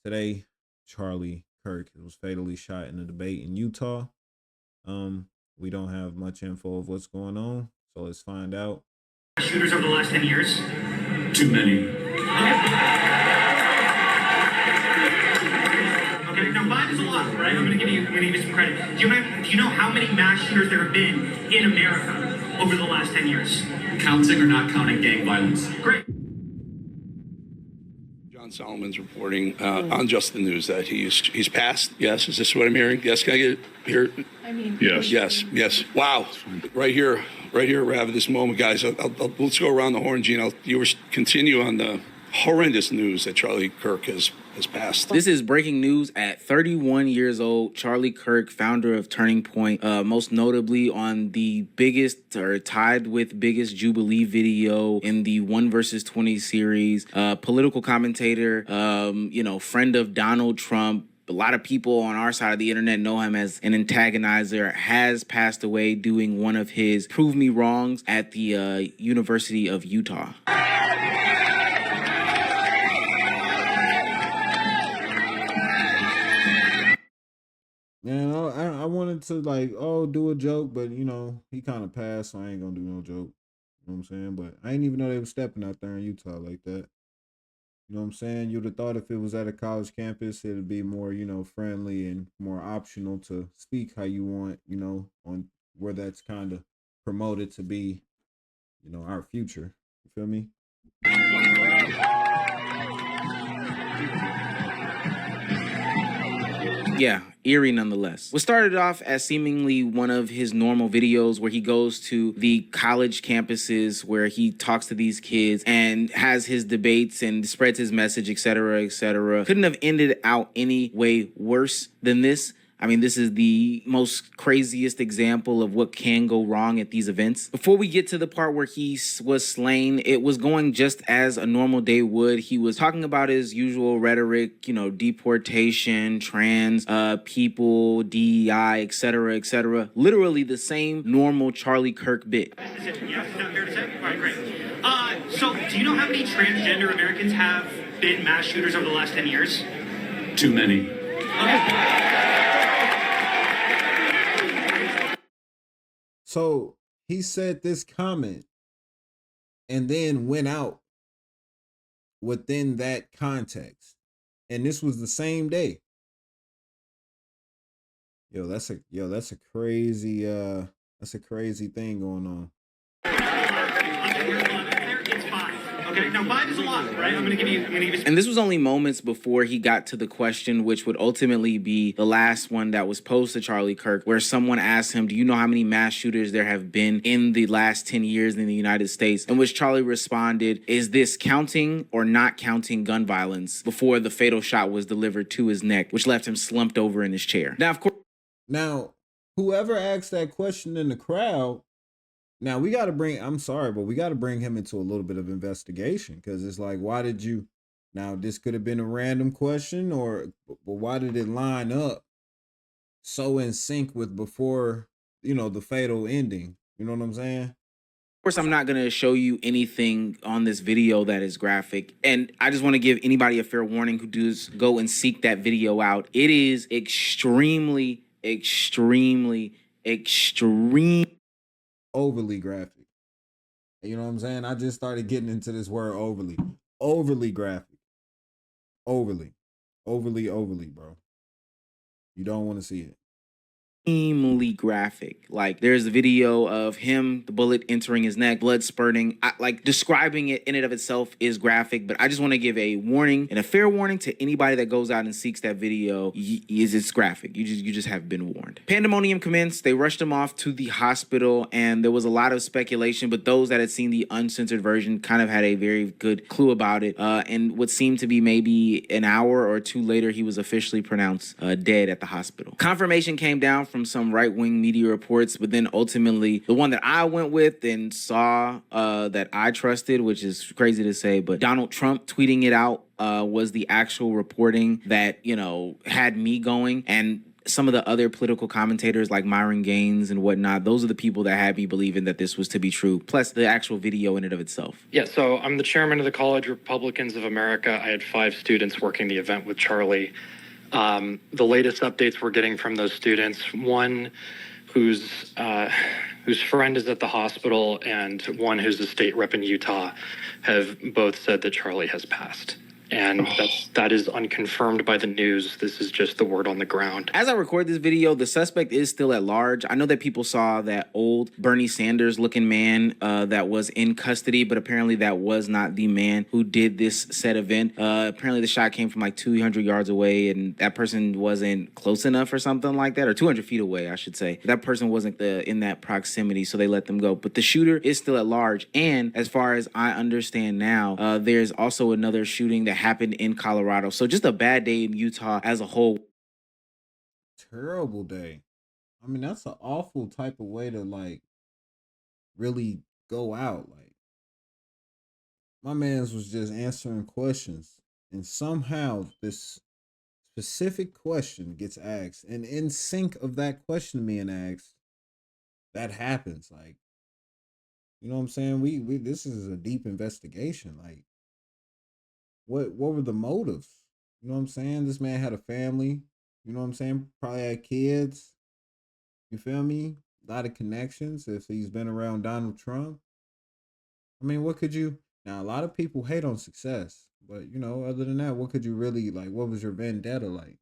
Today, Charlie Kirk was fatally shot in a debate in Utah. We don't have much info of what's going on, so let's find out. Shooters over the last 10 years? Too many. Okay, now 5 is a lot, right? I'm gonna give you some credit. Do you know how many mass shooters there have been in America over the last 10 years? Counting or not counting gang violence? Great. John Solomon's reporting on Just the News that he's passed. Yes, is this what I'm hearing? Yes, can I get it here? I mean, Yes. Yes. Wow, right here, we're having this moment, guys. Let's go around the horn, Gino. You continue on the horrendous news that Charlie Kirk has passed. This is breaking news at 31 years old. Charlie Kirk, founder of Turning Point, most notably on the biggest or tied with biggest Jubilee video in the 1 versus 20 series, political commentator, friend of Donald Trump. A lot of people on our side of the internet know him as an antagonizer, has passed away doing one of his prove me wrongs at the University of Utah. Man, I wanted to do a joke, but he kind of passed, so I ain't gonna do no joke. You know what I'm saying? But I didn't even know they were stepping out there in Utah like that. You know what I'm saying? You'd have thought if it was at a college campus, it'd be more, friendly and more optional to speak how you want, on where that's kind of promoted to be, our future. You feel me? Yeah, eerie nonetheless. What started off as seemingly one of his normal videos where he goes to the college campuses where he talks to these kids and has his debates and spreads his message, etc., etc. Couldn't have ended out any way worse than this. I mean, this is the most craziest example of what can go wrong at these events. Before we get to the part where he was slain, it was going just as a normal day would. He was talking about his usual rhetoric, deportation, trans people, DEI, etc., etc. Literally the same normal Charlie Kirk bit. Yes, is that fair to say? All right, great. So do you know how many transgender Americans have been mass shooters over the last 10 years? Too many. Okay. So he said this comment and then went out within that context. And this was the same day. That's a crazy thing going on. It's 5. Okay, now 5 is a lot, right? I'm gonna give you And this was only moments before he got to the question, which would ultimately be the last one that was posed to Charlie Kirk, where someone asked him, do you know how many mass shooters there have been in the last 10 years in the United States? In which Charlie responded, is this counting or not counting gun violence, before the fatal shot was delivered to his neck, which left him slumped over in his chair. Now, of course, whoever asked that question in the crowd, now we got to bring him into a little bit of investigation, because it's like, why did you, now this could have been a random question, but why did it line up so in sync with before, the fatal ending? You know what I'm saying? Of course, I'm not going to show you anything on this video that is graphic. And I just want to give anybody a fair warning who does go and seek that video out. It is extremely overly graphic. You know what I'm saying? I just started getting into this word overly graphic. Overly, bro. You don't want to see it. Extremely graphic. Like, there's a video of him, the bullet entering his neck, blood spurting. Describing it in and of itself is graphic, but I just want to give a warning, and a fair warning to anybody that goes out and seeks that video. It's graphic. You just have been warned. Pandemonium commenced. They rushed him off to the hospital, and there was a lot of speculation, but those that had seen the uncensored version kind of had a very good clue about it. And what seemed to be maybe an hour or two later, he was officially pronounced dead at the hospital. Confirmation came down from some right-wing media reports, but then ultimately the one that I went with and saw that I trusted, which is crazy to say, but Donald Trump tweeting it out was the actual reporting that, had me going. And some of the other political commentators like Myron Gaines and whatnot, those are the people that had me believing that this was to be true, plus the actual video in and of itself. Yeah, so I'm the chairman of the College Republicans of America. I had 5 students working the event with Charlie. The latest updates we're getting from those students, one whose friend is at the hospital and one who's a state rep in Utah, have both said that Charlie has passed. And that is unconfirmed by the news. This is just the word on the ground. As I record this video, the suspect is still at large. I know that people saw that old Bernie Sanders looking man that was in custody, but apparently that was not the man who did this said event. Apparently the shot came from like 200 yards away and that person wasn't close enough or something like that, or 200 feet away, I should say. That person wasn't in that proximity, so they let them go. But the shooter is still at large. And as far as I understand now, there's also another shooting that happened in Colorado. So just a bad day in Utah as a whole. Terrible day. I mean, that's an awful type of way to like really go out. Like, my man's was just answering questions, and somehow this specific question gets asked, and in sync of that question being asked, that happens. Like, you know what I'm saying? We this is a deep investigation. Like, what were the motives? You know what I'm saying? This man had a family. You know what I'm saying? Probably had kids. You feel me? A lot of connections. If he's been around Donald Trump, I mean, what could you? Now, a lot of people hate on success, but you know, other than that, what could you really like? What was your vendetta like?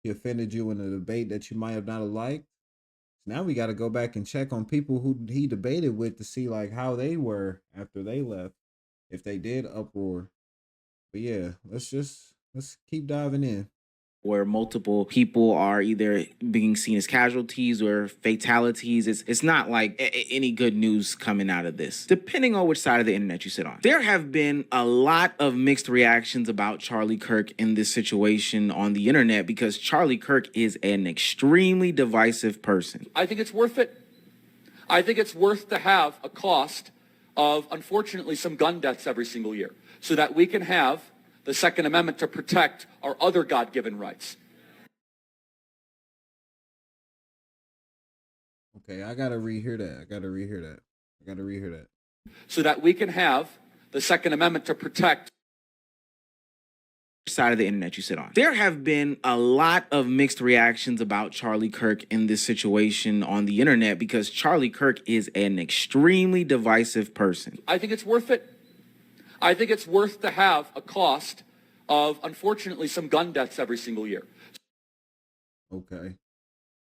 He offended you in a debate that you might have not liked. Now we got to go back and check on people who he debated with to see like how they were after they left, if they did uproar. But yeah, let's keep diving in. Where multiple people are either being seen as casualties or fatalities. It's not like any good news coming out of this, depending on which side of the internet you sit on. There have been a lot of mixed reactions about Charlie Kirk in this situation on the internet because Charlie Kirk is an extremely divisive person. I think it's worth it. I think it's worth to have a cost of, unfortunately, some gun deaths every single year so that we can have the Second Amendment to protect our other God-given rights. Okay, I gotta rehear that. So that we can have the Second Amendment to protect Side of the internet you sit on. There have been a lot of mixed reactions about Charlie Kirk in this situation on the internet because Charlie Kirk is an extremely divisive person. I think it's worth it. I think it's worth to have a cost of, unfortunately, some gun deaths every single year. Okay.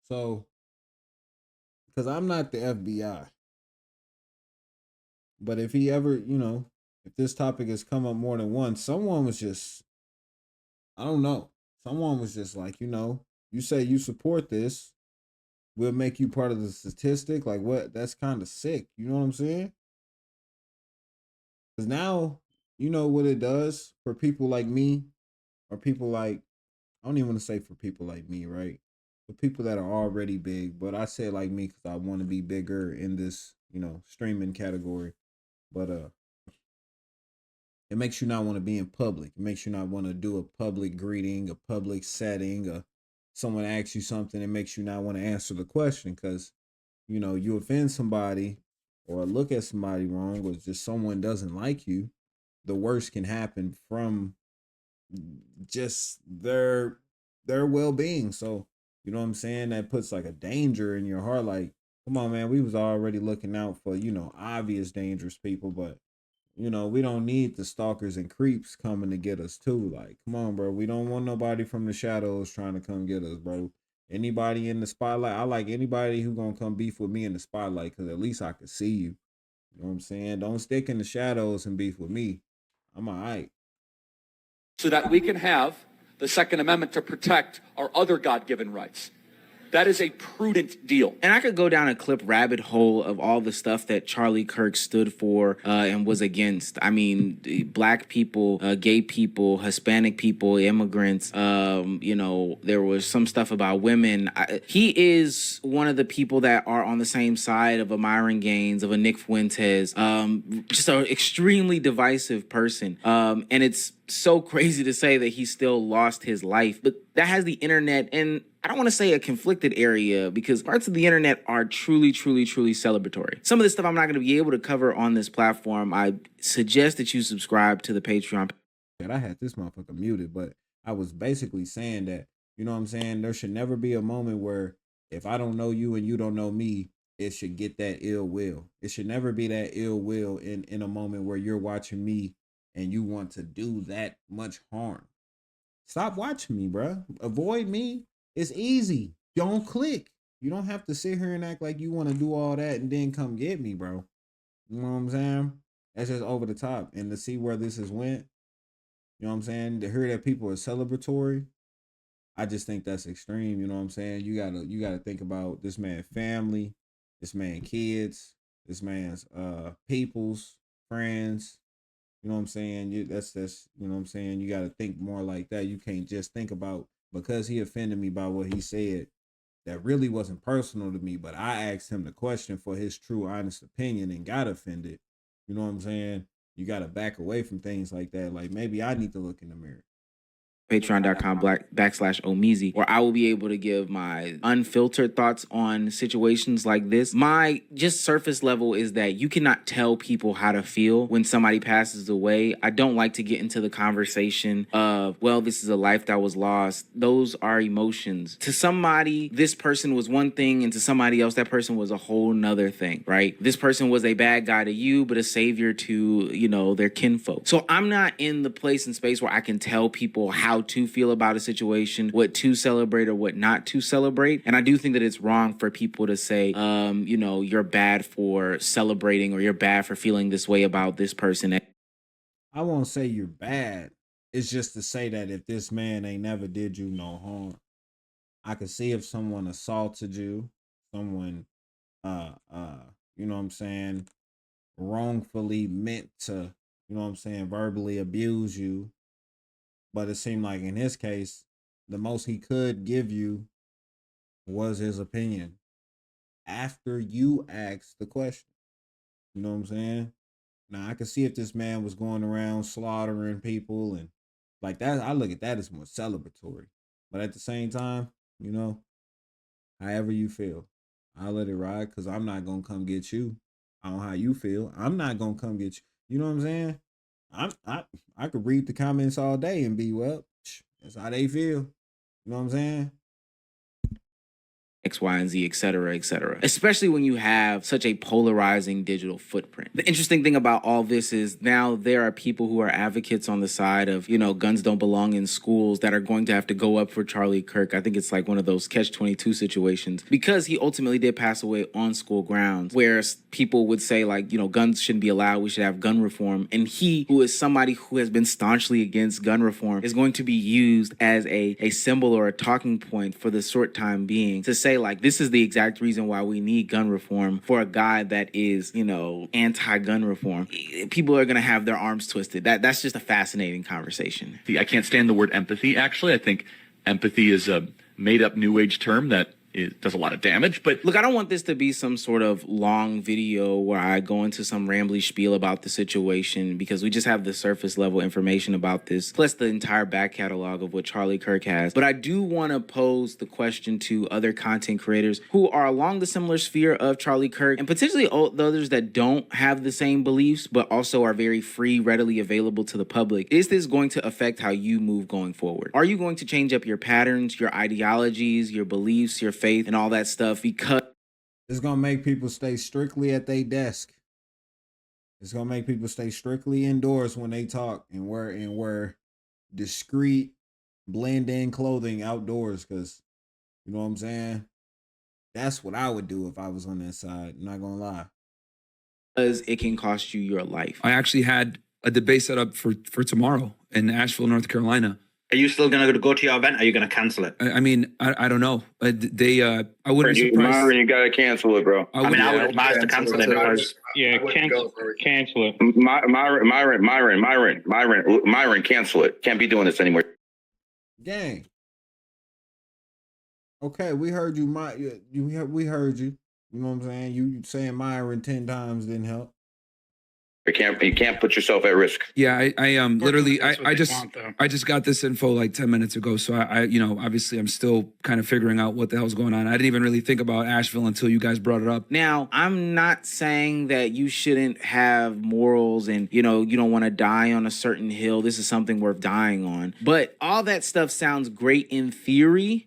So, because I'm not the FBI, but if he ever, you know, if this topic has come up more than once, someone was just, I don't know. Someone was just like, you know, you say you support this, we'll make you part of the statistic. Like, what? That's kind of sick. You know what I'm saying? Because now, you know what it does for people like me, or people like, I don't even want to say for people like me, right? For people that are already big, but I say like me because I want to be bigger in this, you know, streaming category. But it makes you not want to be in public. It makes you not want to do a public greeting, a public setting, someone asks you something, it makes you not want to answer the question because, you know, you offend somebody or look at somebody wrong or just someone doesn't like you, the worst can happen from just their well-being. So, you know what I'm saying? That puts like a danger in your heart. Like, come on, man, we was already looking out for, you know, obvious dangerous people, but you know, we don't need the stalkers and creeps coming to get us too. Like, come on, bro. We don't want nobody from the shadows trying to come get us, bro. Anybody in the spotlight, I like anybody who gonna come beef with me in the spotlight because at least I can see you. You know what I'm saying? Don't stick in the shadows and beef with me. I'm all right. So that we can have the Second Amendment to protect our other God-given rights. That is a prudent deal. And I could go down a clip rabbit hole of all the stuff that Charlie Kirk stood for and was against. I mean, black people, gay people, Hispanic people, immigrants. You know, there was some stuff about women. He is one of the people that are on the same side of a Myron Gaines, of a Nick Fuentes. Just an extremely divisive person. And it's so crazy to say that he still lost his life, but that has the internet, and I don't want to say a conflicted area because parts of the internet are truly, truly, truly celebratory. Some of this stuff I'm not going to be able to cover on this platform. I suggest that you subscribe to the Patreon. I had this motherfucker muted, but I was basically saying that, you know what I'm saying? There should never be a moment where if I don't know you and you don't know me, it should get that ill will. It should never be that ill will in a moment where you're watching me and you want to do that much harm. Stop watching me, bro. Avoid me. It's easy. Don't click. You don't have to sit here and act like you want to do all that and then come get me, bro. You know what I'm saying? That's just over the top. And to see where this has went, you know what I'm saying? To hear that people are celebratory, I just think that's extreme. You know what I'm saying? You gotta think about this man's family, this man's kids, this man's people's friends. You know what I'm saying? That's you know what I'm saying. You gotta think more like that. You can't just think about because he offended me by what he said. That really wasn't personal to me, but I asked him the question for his true, honest opinion and got offended. You know what I'm saying? You got to back away from things like that. Like maybe I need to look in the mirror. Patreon.com/Ohmeezy, where I will be able to give my unfiltered thoughts on situations like this. My just surface level is that you cannot tell people how to feel when somebody passes away. I don't like to get into the conversation of, well, this is a life that was lost. Those are emotions. To somebody, this person was one thing, and to somebody else, that person was a whole nother thing, right? This person was a bad guy to you, but a savior to, you know, their kinfolk. So I'm not in the place and space where I can tell people how to feel about a situation, what to celebrate or what not to celebrate. And I do think that it's wrong for people to say, you know, you're bad for celebrating or you're bad for feeling this way about this person. I won't say you're bad. It's just to say that if this man ain't never did you no harm, I could see if someone assaulted you, someone, you know what I'm saying, wrongfully meant to, you know what I'm saying, verbally abuse you. But it seemed like in his case, the most he could give you was his opinion after you asked the question. You know what I'm saying? Now I can see if this man was going around slaughtering people and like that, I look at that as more celebratory. But at the same time, you know, however you feel, I'll let it ride because I'm not gonna come get you. I don't know how you feel. I'm not gonna come get you. You know what I'm saying? I could read the comments all day and be well, that's how they feel. You know what I'm saying? X, Y, and Z, et cetera, especially when you have such a polarizing digital footprint. The interesting thing about all this is now there are people who are advocates on the side of, you know, guns don't belong in schools that are going to have to go up for Charlie Kirk. I think it's like one of those catch-22 situations because he ultimately did pass away on school grounds where people would say like, you know, guns shouldn't be allowed. We should have gun reform. And he, who is somebody who has been staunchly against gun reform, is going to be used as a symbol or a talking point for the short time being to say like, this is the exact reason why we need gun reform for a guy that is, you know, anti-gun reform. People are going to have their arms twisted. That's just a fascinating conversation. I can't stand the word empathy, actually. I think empathy is a made-up new age term that it does a lot of damage, but look, I don't want this to be some sort of long video where I go into some rambly spiel about the situation because we just have the surface level information about this, plus the entire back catalog of what Charlie Kirk has. But I do want to pose the question to other content creators who are along the similar sphere of Charlie Kirk and potentially the others that don't have the same beliefs, but also are very free, readily available to the public. Is this going to affect how you move going forward? Are you going to change up your patterns, your ideologies, your beliefs, your faith, and all that stuff because it's gonna make people stay strictly at their desk. It's gonna make people stay strictly indoors when they talk and wear discreet, blend-in clothing outdoors. Cause you know what I'm saying. That's what I would do if I was on that side. I'm not gonna lie. Because it can cost you your life. I actually had a debate set up for tomorrow in Asheville, North Carolina. Are you still going to go to your event? Or are you going to cancel it? I mean, I don't know. I wouldn't be surprised. You got to cancel it, bro. I would advise to cancel it because cancel it. Myron, cancel it. Can't be doing this anymore. Gang. Okay, we heard you. We heard you. You know what I'm saying? You saying Myron 10 times didn't help. You can't put yourself at risk. Yeah, I literally That's what I they just want, though. I just got this info like 10 minutes ago. So I you know, obviously I'm still kind of figuring out what the hell's going on. I didn't even really think about Asheville until you guys brought it up. Now, I'm not saying that you shouldn't have morals and, you know, you don't want to die on a certain hill. This is something worth dying on. But all that stuff sounds great in theory,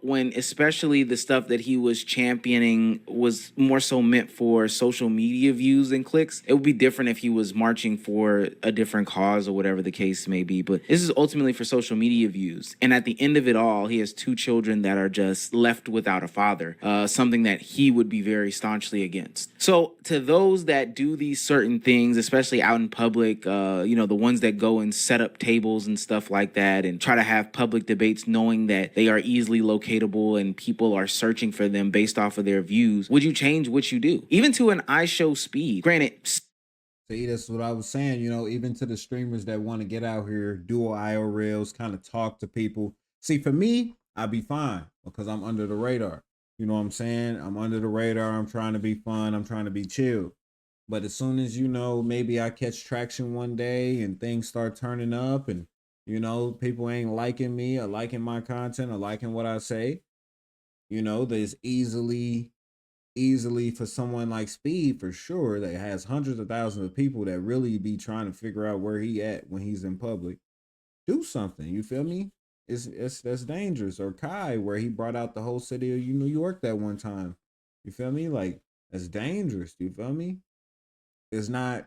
when especially the stuff that he was championing was more so meant for social media views and clicks. It would be different if he was marching for a different cause or whatever the case may be. But this is ultimately for social media views. And at the end of it all, he has 2 children that are just left without a father, something that he would be very staunchly against. So to those that do these certain things, especially out in public, you know, the ones that go and set up tables and stuff like that and try to have public debates knowing that they are easily locatable and people are searching for them based off of their views, would you change what you do? Even to an iShow speed. Granted, See, that's what I was saying, you know, even to the streamers that want to get out here, do IRLs, kind of talk to people. See, for me, I'd be fine because I'm under the radar. You know what I'm saying? I'm under the radar. I'm trying to be fun. I'm trying to be chill. But as soon as, you know, maybe I catch traction one day and things start turning up and, you know, people ain't liking me or liking my content or liking what I say, you know, there's easily for someone like Speed for sure that has hundreds of thousands of people that really be trying to figure out where he at when he's in public. Do something, you feel me? It's that's dangerous. Or Kai, where he brought out the whole city of New York that one time. You feel me? Like that's dangerous. You feel me? It's not,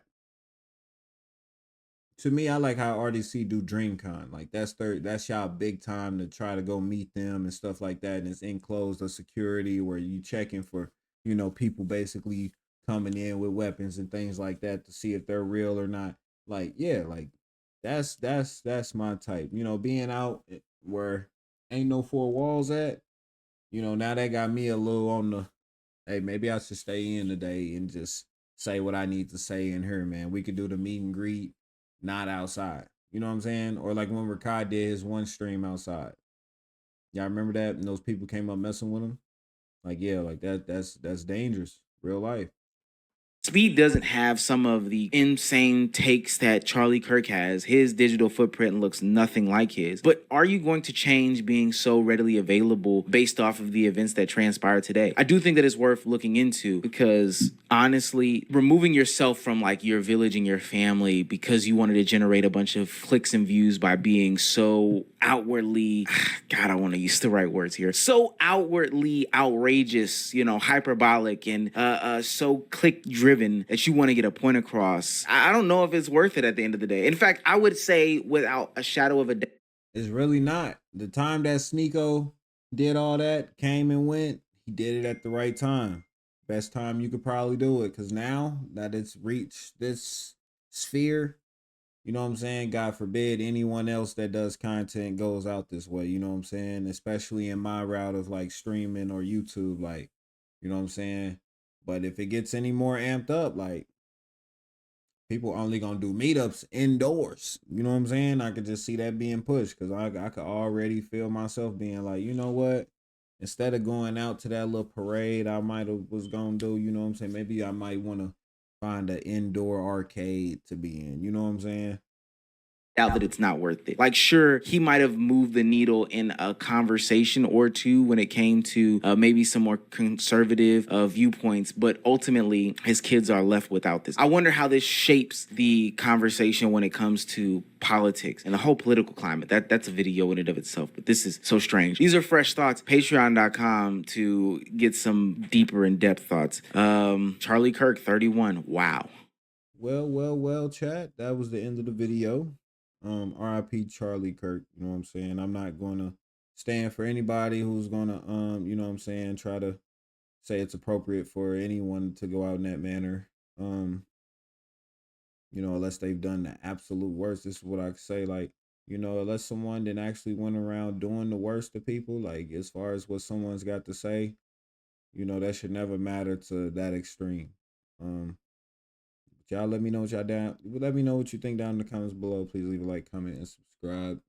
to me, I like how RDC do DreamCon. Like that's y'all big time to try to go meet them and stuff like that. And it's enclosed of security where you checking for, you know, people basically coming in with weapons and things like that to see if they're real or not. Like, yeah, like that's my type. You know, being out where ain't no 4 walls at, you know, now that got me a little on the, hey, maybe I should stay in today and just say what I need to say in here, man. We could do the meet and greet, not outside. You know what I'm saying? Or like when Rakai did his one stream outside. Y'all remember that? And those people came up messing with him? Like, yeah, like that's dangerous. Real life. Speed doesn't have some of the insane takes that Charlie Kirk has. His digital footprint looks nothing like his. But are you going to change being so readily available based off of the events that transpired today? I do think that it's worth looking into because honestly, removing yourself from like your village and your family because you wanted to generate a bunch of clicks and views by being so outwardly, God, I want to use the right words here, so outwardly outrageous, you know, hyperbolic and so click driven that you want to get a point across. I don't know if it's worth it at the end of the day. In fact, I would say without a shadow of a doubt, It's really not. The time that Sneeko did all that, came and went, he did it at the right time. Best time you could probably do it. Cause now that it's reached this sphere, you know what I'm saying? God forbid anyone else that does content goes out this way. You know what I'm saying? Especially in my route of like streaming or YouTube, like, you know what I'm saying? But if it gets any more amped up, like people only gonna do meetups indoors. You know what I'm saying? I could just see that being pushed because I could already feel myself being like, you know what? Instead of going out to that little parade I might have was gonna do, you know what I'm saying? Maybe I might want to find an indoor arcade to be in. You know what I'm saying? that it's not worth it. Like, sure, he might have moved the needle in a conversation or two when it came to maybe some more conservative viewpoints, but ultimately his kids are left without this. I wonder how this shapes the conversation when it comes to politics and the whole political climate. That's a video in and of itself, but this is so strange. These are fresh thoughts. Patreon.com to get some deeper in-depth thoughts. Charlie Kirk, 31. Wow. Well, chat. That was the end of the video. RIP Charlie Kirk, you know what I'm saying? I'm not gonna stand for anybody who's gonna you know what I'm saying, try to say it's appropriate for anyone to go out in that manner. You know, unless they've done the absolute worst. This is what I can say, like, you know, unless someone then actually went around doing the worst to people, like as far as what someone's got to say, you know, that should never matter to that extreme. Y'all let me know what y'all down. Let me know what you think down in the comments below. Please leave a like, comment, and subscribe.